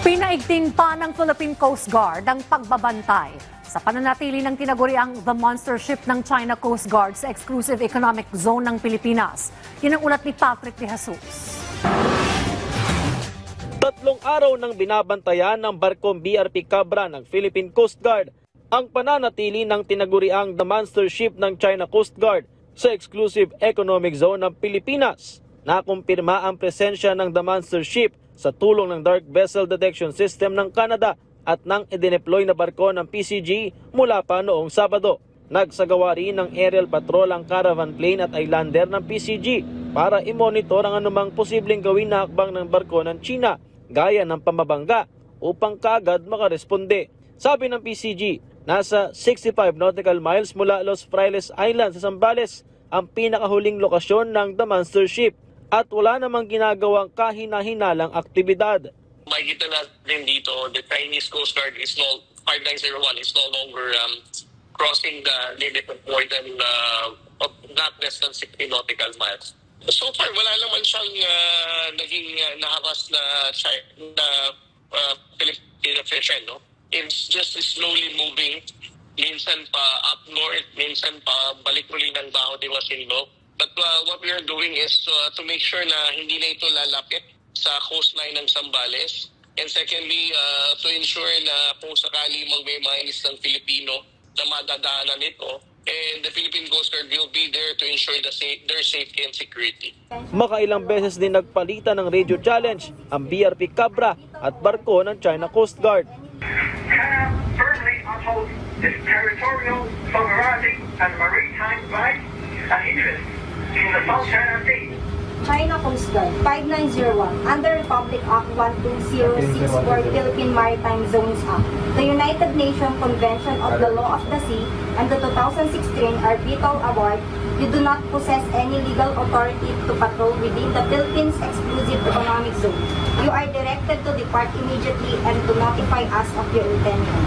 Pinaigting pa ng Philippine Coast Guard ang pagbabantay sa pananatili ng tinaguriang The Monster Ship ng China Coast Guard sa Exclusive Economic Zone ng Pilipinas. Yan ang ulat ni Patrick De Jesus. 3 araw nang binabantayan ng barkong BRP Cabra ng Philippine Coast Guard ang pananatili ng tinaguriang The Monster Ship ng China Coast Guard sa Exclusive Economic Zone ng Pilipinas. Nakumpirma ang presensya ng The Monster Ship sa tulong ng Dark Vessel Detection System ng Canada at ng idineploy na barko ng PCG mula pa noong Sabado. Nagsagawa rin ng aerial patrol ang caravan plane at islander ng PCG para i-monitor ang anumang posibleng gawin na hakbang ng barko ng China gaya ng pamabangga upang kaagad makaresponde. Sabi ng PCG, nasa 65 nautical miles mula Los Frailes Island sa Zambales ang pinakahuling lokasyon ng The Monster Ship at wala namang ginagawang kahina-hinalang aktibidad. Makikita natin dito, the Chinese Coast Guard is 5901 is no longer crossing the limit of more than not less than 60 nautical miles. So far, wala naman siyang naging naharas na Philippine fishermen. No? It's just slowly moving, minsan pa up north, minsan pa balik muli ng Baho de Masinloc. But what we are doing is to make sure na hindi na ito lalapit sa coastline ng Zambales. And secondly, to ensure na kung sakali may mga islang Filipino na madadaanan ito, and the Philippine Coast Guard will be there to ensure their safety and security. Makailang beses din nagpalitan ng radio challenge ang BRP Cabra at barko ng China Coast Guard. China firmly upholds its territorial sovereignty and maritime rights and interests in the South China Sea. China Coast Guard 5901 under Republic Act 12064 Philippine Maritime Zones Act, the United Nations Convention of the Law of the Sea, and the 2016 Arbitral Award, you do not possess any legal authority to patrol within the Philippines Exclusive Economic Zone. You are directed to depart immediately and to notify us of your intention.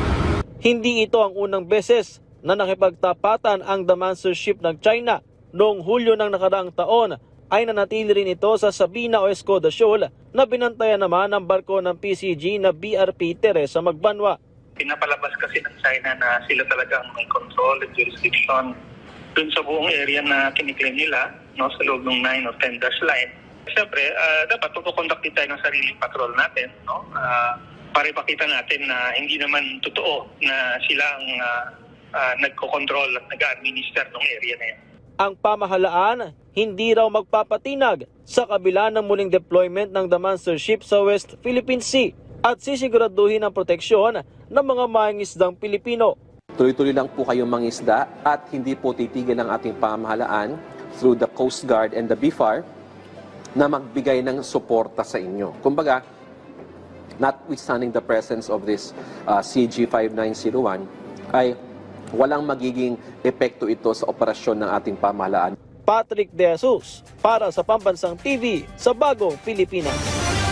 Hindi ito ang unang beses na nakipagtapatan ang The Monster Ship ng China. Noong Hulyo ng nakaraang taon ay nanatili rin ito sa Sabina o Escoda Shoal na binantayan naman ng barko ng PCG na BRP Teresa Magbanwa. Pinapalabas kasi ng China na sila talaga ang may control at jurisdiction dun sa buong area na kiniklaim nila, no, sa loob ng 9 or 10 dash line. Siyempre, dapat tutukonduct din tayo ng sariling patrol natin, no, para ipakita natin na hindi naman totoo na sila ang nagko-control at nag-administer ng area na yan. Ang pamahalaan hindi raw magpapatinag sa kabila ng muling deployment ng The Monster Ship sa West Philippine Sea at sisiguraduhin ang proteksyon ng mga mangingisdang Pilipino. Tuloy-tuloy lang po kayong mangisda at hindi po titigil ang ating pamahalaan through the Coast Guard and the BFAR na magbigay ng suporta sa inyo. Kumbaga, notwithstanding the presence of this CG5901, ay walang magiging epekto ito sa operasyon ng ating pamahalaan. Patrick De Jesus para sa Pambansang TV sa Bagong Pilipinas.